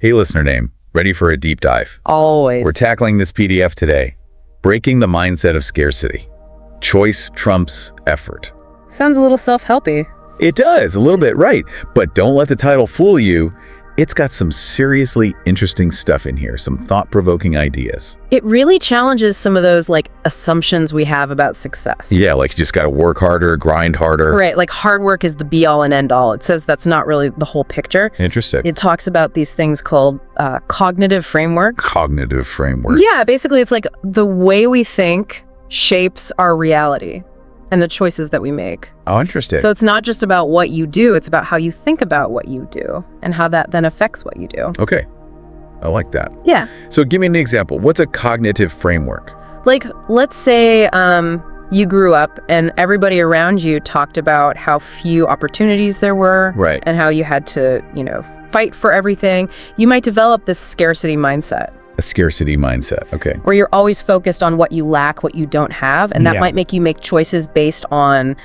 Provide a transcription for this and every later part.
Hey, listener name, ready for a deep dive? Always. We're tackling this PDF today, breaking the mindset of scarcity. Choice trumps effort. Sounds a little self-helpy. It does, a little bit, right. But don't let the title fool you. It's got some seriously interesting stuff in here, some thought-provoking ideas. It really challenges some of those assumptions we have about success. Yeah, like you just got to work harder, grind harder. Right, like hard work is the be-all and end-all. It says that's not really the whole picture. Interesting. It talks about these things called cognitive frameworks. Cognitive frameworks. Yeah, basically it's like the way we think shapes our reality and the choices that we make. Oh, interesting. So it's not just about what you do, it's about how you think about what you do and how that then affects what you do. Okay, I like that. Yeah. So give me an example. What's a cognitive framework? Like, let's say you grew up and everybody around you talked about how few opportunities there were. Right. And how you had to, fight for everything. You might develop this scarcity mindset. A scarcity mindset, okay. Where you're always focused on what you lack, what you don't have, and that might make you make choices based on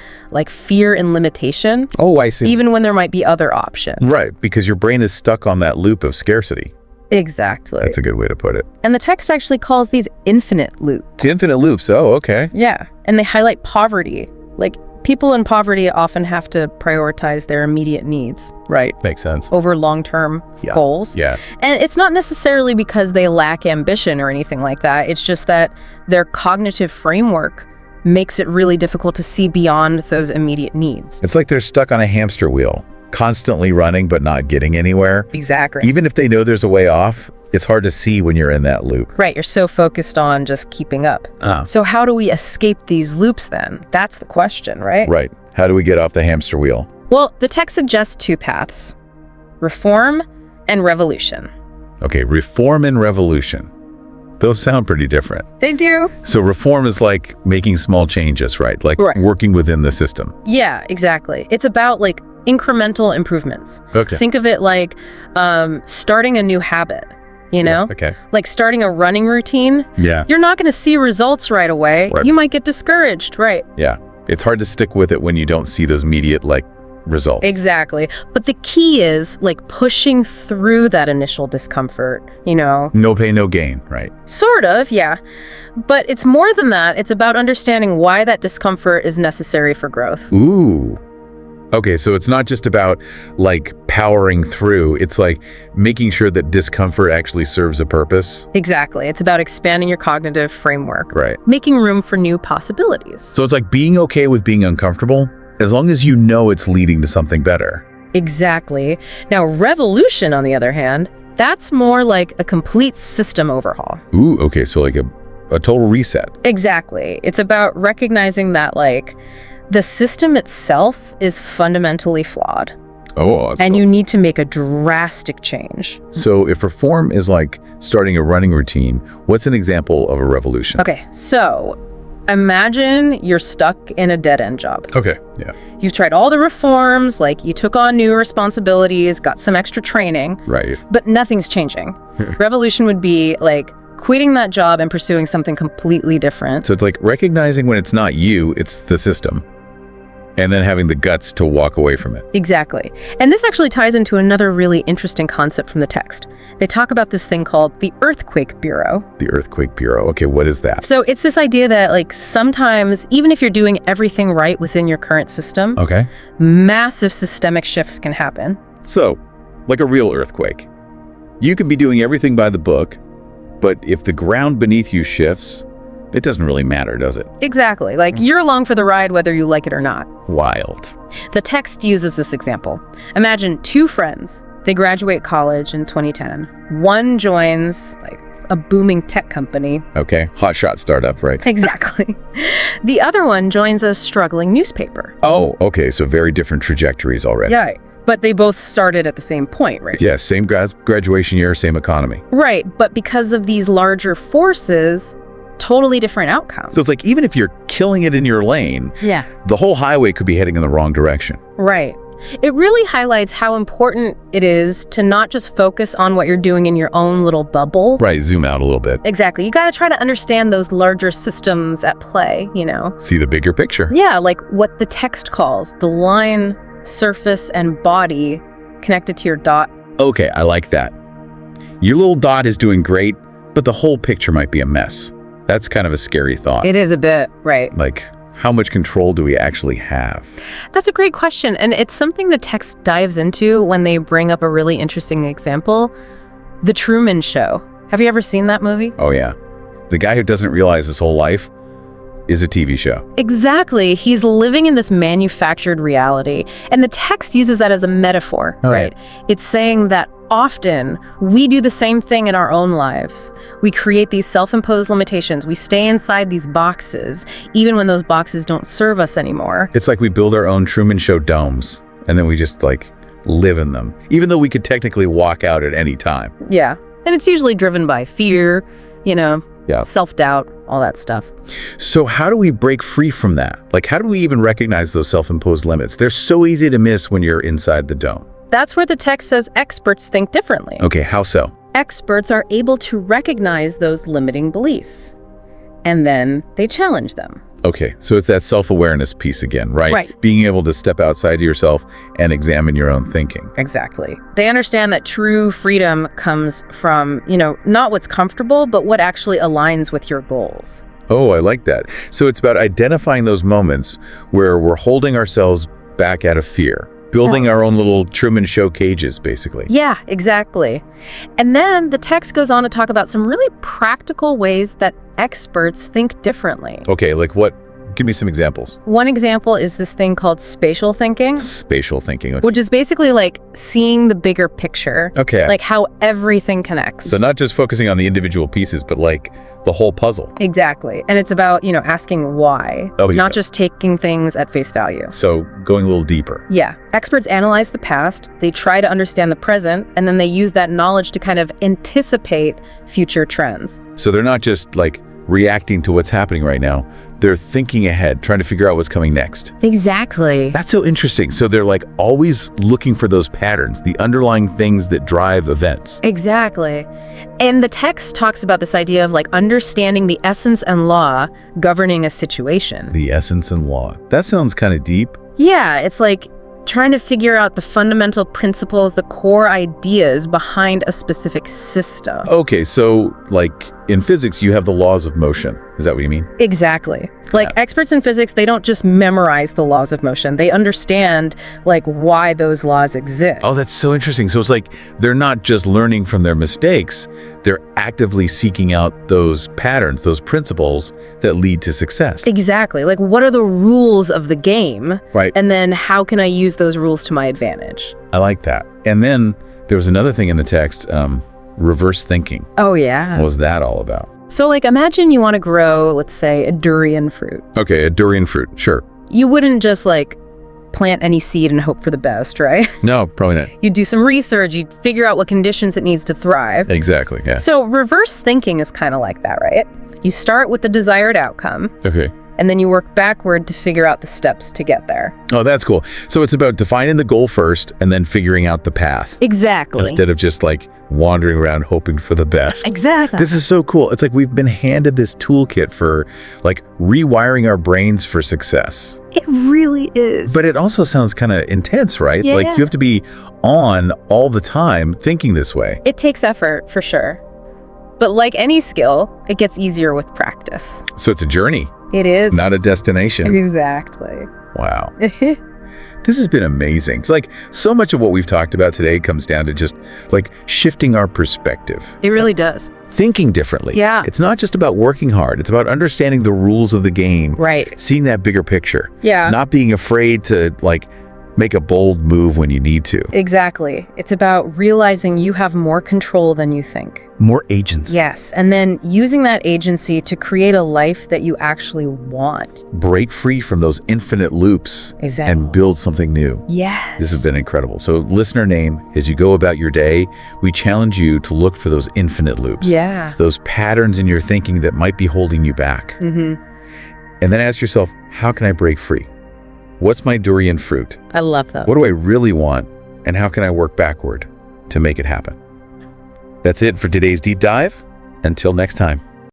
fear and limitation. Oh, I see. Even when there might be other options. Right, because your brain is stuck on that loop of scarcity. Exactly. That's a good way to put it. And the text actually calls these infinite loops. Infinite loops, oh, okay. Yeah, and they highlight poverty. People in poverty often have to prioritize their immediate needs, right? Makes sense. Over long-term goals. Yeah. And it's not necessarily because they lack ambition or anything like that. It's just that their cognitive framework makes it really difficult to see beyond those immediate needs. It's like they're stuck on a hamster wheel, constantly running but not getting anywhere. Exactly. Even if they know there's a way off, it's hard to see when you're in that loop. Right, you're so focused on just keeping up. So how do we escape these loops then? That's the question, right? Right. How do we get off the hamster wheel? Well, the text suggests two paths: reform and revolution. Okay, reform and revolution. Those sound pretty different. They do. So reform is like making small changes, right? Like working within the system. Yeah, exactly. It's about incremental improvements. Okay. Think of it like starting a new habit. Okay. Like starting a running routine. Yeah. You're not going to see results right away. Right. You might get discouraged, right? Yeah. It's hard to stick with it when you don't see those immediate results. Exactly. But the key is pushing through that initial discomfort, No pain, no gain, right? Sort of, yeah. But it's more than that. It's about understanding why that discomfort is necessary for growth. Ooh. Okay, so it's not just about powering through. It's making sure that discomfort actually serves a purpose. Exactly. It's about expanding your cognitive framework. Right. Making room for new possibilities. So it's like being okay with being uncomfortable as long as you know it's leading to something better. Exactly. Now, revolution, on the other hand, that's more like a complete system overhaul. Ooh, okay, so a total reset. Exactly. It's about recognizing that the system itself is fundamentally flawed. Oh, and you need to make a drastic change. So if reform is starting a running routine, what's an example of a revolution? Okay, so imagine you're stuck in a dead-end job. Okay, yeah. You've tried all the reforms, you took on new responsibilities, got some extra training. Right. But nothing's changing. Revolution would be quitting that job and pursuing something completely different. So it's recognizing when it's not you, it's the system. And then having the guts to walk away from it. Exactly. And this actually ties into another really interesting concept from the text. They talk about this thing called the Earthquake Bureau. The Earthquake Bureau. Okay, what is that? So it's this idea that sometimes, even if you're doing everything right within your current system, okay, massive systemic shifts can happen. So, like a real earthquake. You could be doing everything by the book, but if the ground beneath you shifts, it doesn't really matter, does it? Exactly. You're along for the ride whether you like it or not. Wild. The text uses this example. Imagine two friends. They graduate college in 2010. One joins a booming tech company. Okay, hotshot startup, right? Exactly. The other one joins a struggling newspaper. Oh, okay, so very different trajectories already. Yeah, but they both started at the same point, right? Yeah, same graduation year, same economy. Right, but because of these larger forces, totally different outcomes. So it's even if you're killing it in your lane, the whole highway could be heading in the wrong direction. Right. It really highlights how important it is to not just focus on what you're doing in your own little bubble. Right, zoom out a little bit. Exactly. You got to try to understand those larger systems at play, See the bigger picture. Yeah, what the text calls the line, surface, and body connected to your dot. Okay, I like that. Your little dot is doing great, but the whole picture might be a mess. That's kind of a scary thought. It is a bit, right? Like, how much control do we actually have? That's a great question. And it's something the text dives into when they bring up a really interesting example. The Truman Show. Have you ever seen that movie? Oh, yeah. The guy who doesn't realize his whole life is a TV show. Exactly. He's living in this manufactured reality. And the text uses that as a metaphor, right? It's saying that often we do the same thing in our own lives. We create these self-imposed limitations. We stay inside these boxes, even when those boxes don't serve us anymore. It's like we build our own Truman Show domes, and then we just, like, live in them, even though we could technically walk out at any time. Yeah. And it's usually driven by fear, self-doubt, all that stuff. So how do we break free from that? Like, how do we even recognize those self-imposed limits? They're so easy to miss when you're inside the dome. That's where the text says experts think differently. Okay, how so? Experts are able to recognize those limiting beliefs, and then they challenge them. Okay, so it's that self-awareness piece again, right? Right. Being able to step outside of yourself and examine your own thinking. Exactly. They understand that true freedom comes from, not what's comfortable, but what actually aligns with your goals. Oh, I like that. So it's about identifying those moments where we're holding ourselves back out of fear, building our own little Truman Show cages, basically. Yeah, exactly. And then the text goes on to talk about some really practical ways that experts think differently. Okay, like what? Give me some examples. One example is this thing called spatial thinking. Spatial thinking. Okay. Which is basically like seeing the bigger picture. Okay. Like how everything connects. So not just focusing on the individual pieces, but like the whole puzzle. Exactly. And it's about, asking why, not just taking things at face value. So going a little deeper. Yeah. Experts analyze the past, they try to understand the present, and then they use that knowledge to kind of anticipate future trends. So they're not just like reacting to what's happening right now. They're thinking ahead, trying to figure out what's coming next. Exactly. That's so interesting. So they're like always looking for those patterns, the underlying things that drive events. Exactly. And the text talks about this idea of like understanding the essence and law governing a situation. The essence and law. That sounds kind of deep. Yeah, it's like trying to figure out the fundamental principles, the core ideas behind a specific system. Okay, so like in physics, you have the laws of motion. Is that what you mean? Exactly. Like experts in physics, they don't just memorize the laws of motion. They understand like why those laws exist. Oh, that's so interesting. So it's like they're not just learning from their mistakes. They're actively seeking out those patterns, those principles that lead to success. Exactly. Like what are the rules of the game? Right. And then how can I use those rules to my advantage? I like that. And then there was another thing in the text, reverse thinking. Oh, yeah. What was that all about? So like imagine you want to grow, let's say, a durian fruit. Okay, a durian fruit, sure. You wouldn't just like plant any seed and hope for the best, right? No, probably not. You'd do some research, you'd figure out what conditions it needs to thrive. Exactly, yeah. So reverse thinking is kind of like that, right? You start with the desired outcome. Okay. And then you work backward to figure out the steps to get there. Oh, that's cool. So it's about defining the goal first and then figuring out the path. Exactly. Instead of just like wandering around hoping for the best. Exactly. This is so cool. It's like we've been handed this toolkit for like rewiring our brains for success. It really is. But it also sounds kind of intense, right? Yeah. Like you have to be on all the time thinking this way. It takes effort, for sure. But like any skill, it gets easier with practice. So it's a journey. It is. Not a destination. Exactly. Wow. This has been amazing. It's like so much of what we've talked about today comes down to just like shifting our perspective. It really does. Thinking differently. Yeah. It's not just about working hard. It's about understanding the rules of the game. Right. Seeing that bigger picture. Yeah. Not being afraid to like make a bold move when you need to. Exactly. It's about realizing you have more control than you think. More agency. Yes. And then using that agency to create a life that you actually want. Break free from those infinite loops. Exactly. And build something new. Yes. This has been incredible. So listener name, as you go about your day, we challenge you to look for those infinite loops. Yeah. Those patterns in your thinking that might be holding you back. Mm-hmm. And then ask yourself, how can I break free? What's my durian fruit? I love that. What do I really want? And how can I work backward to make it happen? That's it for today's deep dive. Until next time.